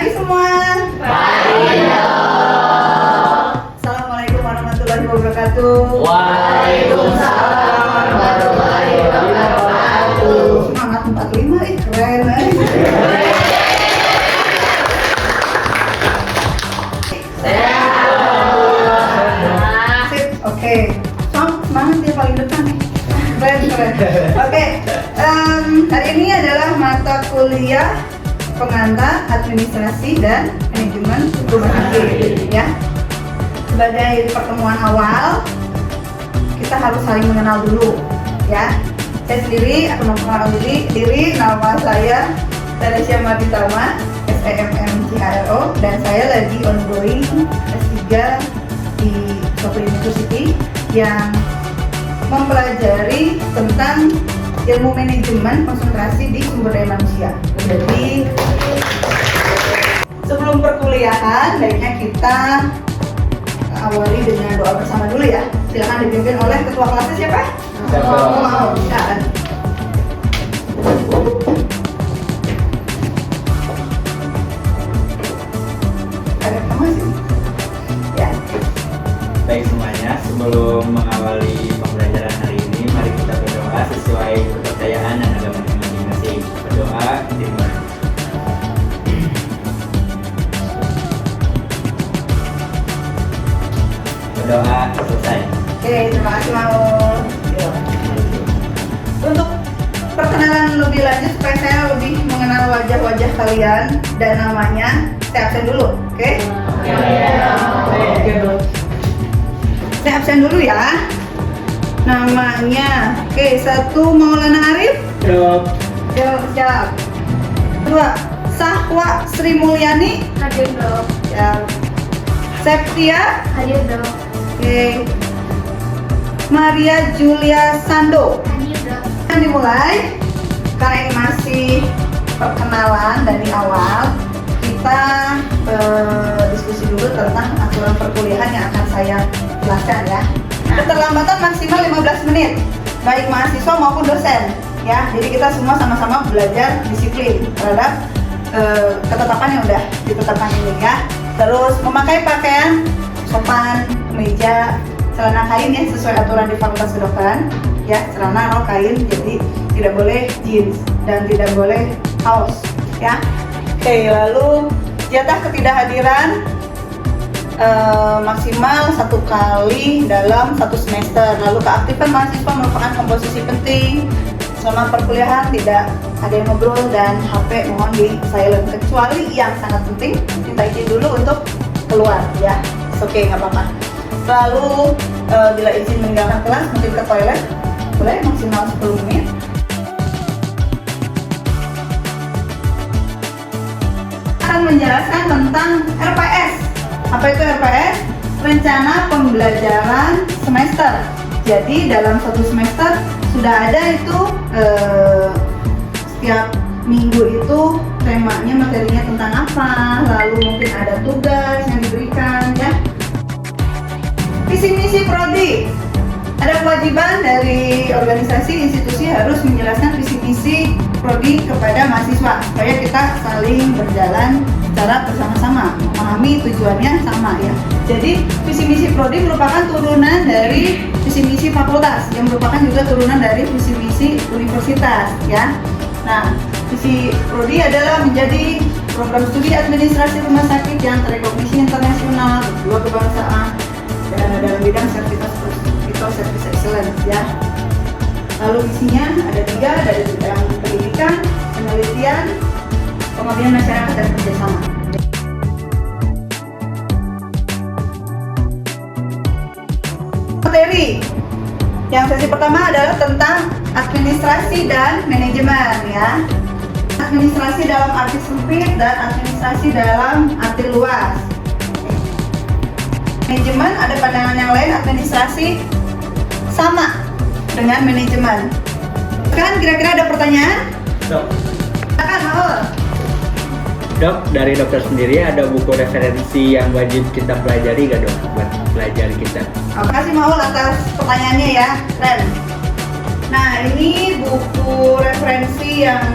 pagi semua. Pagi dong. Assalamualaikum warahmatullahi wabarakatuh. Waalaikumsalam warahmatullahi wabarakatuh. Semangat 45 keren. Sip, oke. Semangat dia paling depan nih. Keren. Oke, hari ini adalah mata kuliah pengantar administrasi dan manajemen rumah sakit ya. Sebagai pertemuan awal, kita harus saling mengenal dulu ya. Saya sendiri akan memperkenalkan diri. Nama saya Teresia Marditama, SEMMCRO, dan saya lagi ongoing S3 di Sopo University yang mempelajari tentang ilmu manajemen konsentrasi di sumber daya manusia. Jadi sebelum perkuliahan, baiknya kita awali dengan doa bersama dulu ya. Silakan dipimpin oleh ketua kelasnya siapa? Silakan. Ada kamu sih? Ya. Baik semuanya, sebelum mengawali pembelajaran hari ini, mari kita berdoa sesuai kepercayaan dan agama masing-masing. Berdoa, dimulai. Berdoa, selesai. Oke, terima kasih Maul. Untuk perkenalan lebih lanjut supaya saya lebih mengenal wajah-wajah kalian dan namanya, saya absen dulu, oke? Saya absen dulu ya. Namanya, oke, 1 Maulana Arif. Siap. 2 Sahwa Sri Mulyani. Hadir dong. Siap. Septia. Hadir dong. Oke. Maria Julia Sando. Hadir dong. Kita dimulai karena ini masih perkenalan dari awal. Kita diskusi dulu tentang aturan perkuliahan yang akan saya jelaskan ya. Keterlambatan maksimal 15 menit, baik mahasiswa maupun dosen ya. Jadi kita semua sama-sama belajar disiplin terhadap ketetapan yang udah ditetapkan ini ya. Terus memakai pakaian sopan, kemeja, celana kain ya sesuai aturan di Fakultas Kedokteran ya, celana rok kain, jadi tidak boleh jeans dan tidak boleh kaos ya. Oke, lalu jatah ketidakhadiran maksimal 1 kali dalam 1 semester. Lalu keaktifan mahasiswa merupakan komposisi penting selama perkuliahan, tidak ada yang ngobrol dan HP mohon di silent kecuali yang sangat penting minta izin dulu untuk keluar ya. Oke, nggak apa-apa. Lalu bila izin meninggalkan kelas mungkin ke toilet boleh maksimal 10 menit. Akan menjelaskan tentang RPS. Apa itu RPS? Rencana pembelajaran semester. Jadi dalam 1 semester sudah ada itu setiap minggu itu temanya, materinya tentang apa, lalu mungkin ada tugas yang diberikan ya. Visi misi prodi. Ada kewajiban dari organisasi institusi harus menjelaskan visi misi prodi kepada mahasiswa supaya kita saling berjalan secara bersama-sama, memahami tujuannya sama ya. Jadi visi misi prodi merupakan turunan dari visi misi fakultas yang merupakan juga turunan dari visi misi universitas ya. Nah, visi prodi adalah menjadi program studi administrasi rumah sakit yang terrekognisi internasional, berjiwa kebangsaan dan dalam bidang service excellence ya. Lalu visinya ada 3 dari bidang pendidikan, penelitian, pengabdian masyarakat dan kerjasama. Materi yang sesi pertama adalah tentang administrasi dan manajemen ya. Administrasi dalam arti sempit dan administrasi dalam arti luas. Manajemen ada pandangan yang lain, administrasi sama dengan manajemen. Kan kira-kira ada pertanyaan? Dok, Silakan Maul. Dok, dari dokter sendiri ada buku referensi yang wajib kita pelajari gak dok buat belajar kita? Terima kasih Maul atas pertanyaannya ya, keren. Nah ini buku referensi yang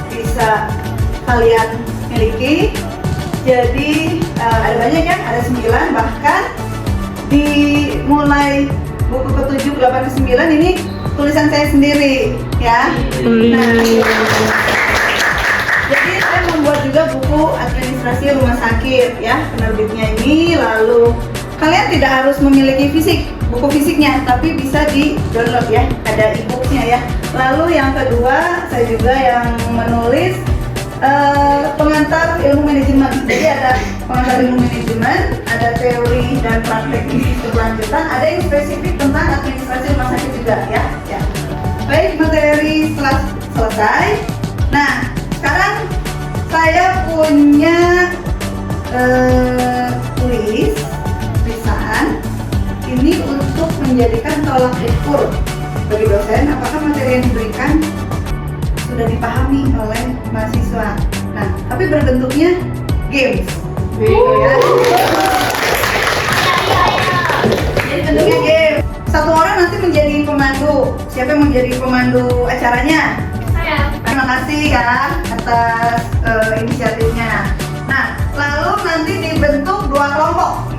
bisa kalian miliki Jadi ada banyak kan, ada 9, bahkan dimulai buku ke-7, 8, ke-9 ini tulisan saya sendiri ya. Nah, jadi saya membuat juga buku administrasi rumah sakit ya, penerbitnya ini. Lalu kalian tidak harus memiliki buku fisiknya, tapi bisa di download ya, ada e-booknya ya. Lalu yang kedua, saya juga yang menulis pengantar ilmu manajemen. Jadi ada pengantar ilmu manajemen, ada teori dan praktek bisnis berkelanjutan, ada yang spesifik tentang administrasi rumah sakit juga ya. Baik, materi setelah selesai. Nah, sekarang saya punya tulisan ini untuk menjadikan tolak ukur bagi dosen apakah materi yang diberikan sudah dipahami oleh mahasiswa. Nah, tapi berbentuknya games. Ya. Jadi bentuknya game. Satu orang nanti menjadi pemandu. Siapa yang menjadi pemandu acaranya? Saya. Terima kasih ya atas inisiatifnya. Nah, lalu nanti dibentuk 2 kelompok.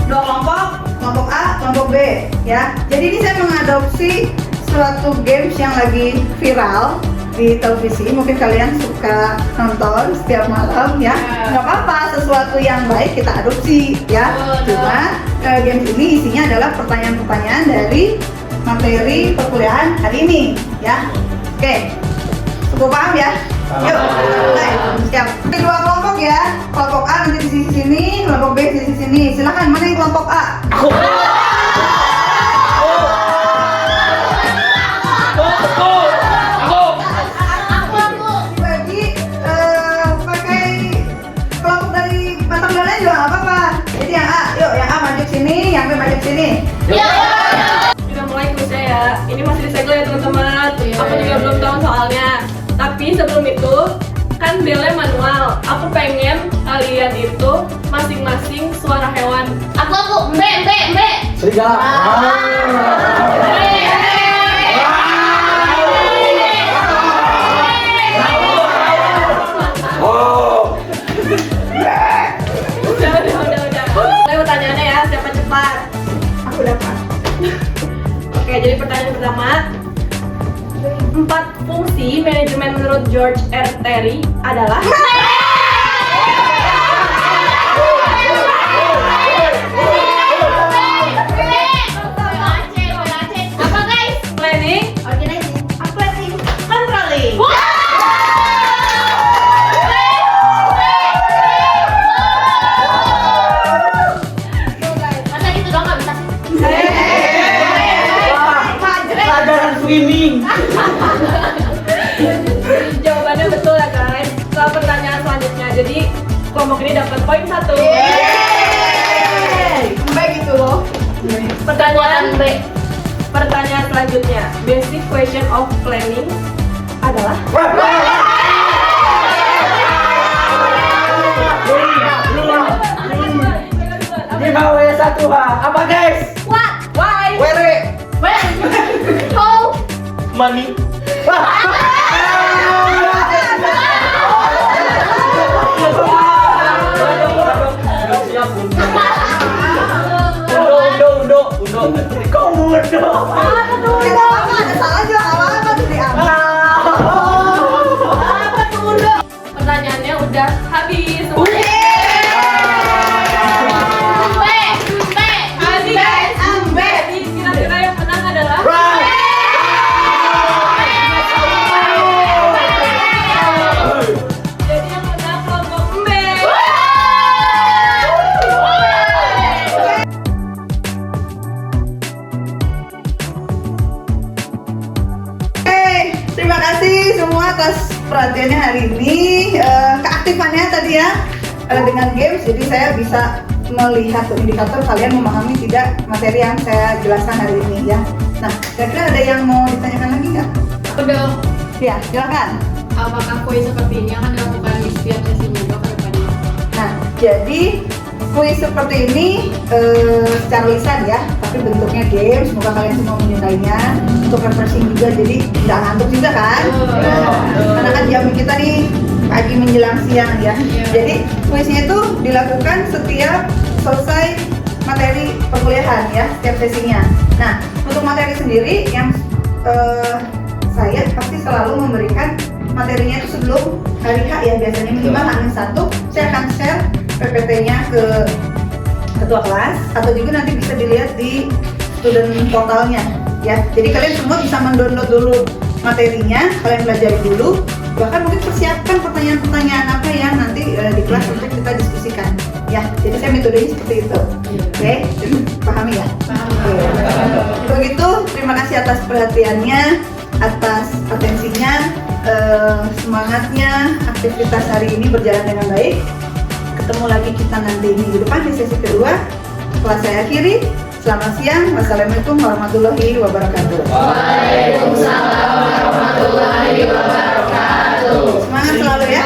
2 kelompok, kelompok A, kelompok B ya. Jadi ini saya mengadopsi suatu games yang lagi viral di televisi. Mungkin kalian suka nonton setiap malam ya. Nggak apa-apa, sesuatu yang baik kita adopsi ya. Cuma games ini isinya adalah pertanyaan-pertanyaan dari materi perkuliahan hari ini ya. Oke, cukup paham ya? Yuk, mulai. Siap. Ini 2 kelompok ya. Kelompok A nanti di sisi sini, kelompok B di sisi sini. Silakan, mana yang kelompok A? Bagi pakai kelompok dari batang dalamnya juga nggak apa-apa. Jadi yang A, yuk yang A maju sini, yang B maju sini. Kita mulai kuisnya ya. Ini masih disegel ya teman-teman. Aku juga belum tahu soalnya. Tapi sebelum itu kan delnya manual. Aku pengen kalian itu masing-masing suara hewan. Aku mbe. Serigala. Udah. Mulai pertanyaannya ya, siapa cepat? Aku dapat. Oke, jadi pertanyaan pertama. 4 fungsi manajemen menurut George R. Terry adalah Apa guys? planning, Organizing. Planning, controlling. Masa gitu dong nggak bisa sih? Pelajaran swimming. jawabannya betul ya guys. Ke pertanyaan selanjutnya. Jadi kelompok ini dapat poin 1. Baik gitu loh. Pertanyaan selanjutnya. Basic question of planning adalah 5W1H. Apa guys? What? why? Were. Where? How? Money. Undo. Kok undo? Kita ada salah juga apa tuh diambil. Pertanyaannya udah habis. Mbe. Jadi kira-kira yang menang adalah jadi yang menang kelompok Mbe. Oke, terima kasih semua atas perhatiannya hari ini. Keaktifannya tadi ya dengan games, jadi saya bisa melihat indikator kalian memahami tidak materi yang saya jelaskan hari ini ya. Nah, kira-kira ada yang mau ditanyakan lagi nggak? Udah. Ya, silakan. Apakah kuis seperti ini akan dilakukan di setiap sesi juga ke depannya? Nah, jadi kuis seperti ini secara lisan ya, tapi bentuknya game. Semoga kalian semua menyukainya. Untuk refreshing juga, jadi nggak ngantuk juga kan? Karena kan jam kita nih pagi menjelang siang ya. Jadi kuisnya itu dilakukan setiap selesai materi perkuliahan ya, setiap sesinya. Nah, untuk materi sendiri yang saya pasti selalu memberikan materinya itu sebelum hari H ya, biasanya minimal H-1 saya akan share PPT-nya ke ketua kelas atau juga nanti bisa dilihat di student portalnya ya. Jadi kalian semua bisa mendownload dulu materinya, kalian pelajari dulu, bahkan mungkin persiapkan pertanyaan-pertanyaan apa yang nanti di kelas untuk kita diskusikan ya. Jadi saya metodenya seperti itu. Oke, pahami ya? Begitu, terima kasih atas perhatiannya, atas atensinya, semangatnya, aktivitas hari ini berjalan dengan baik. Ketemu lagi kita nanti minggu depan di sesi kedua. Kelas saya akhiri. Selamat siang. Wassalamualaikum warahmatullahi wabarakatuh. Waalaikumsalam warahmatullahi wabarakatuh. Semangat selalu ya.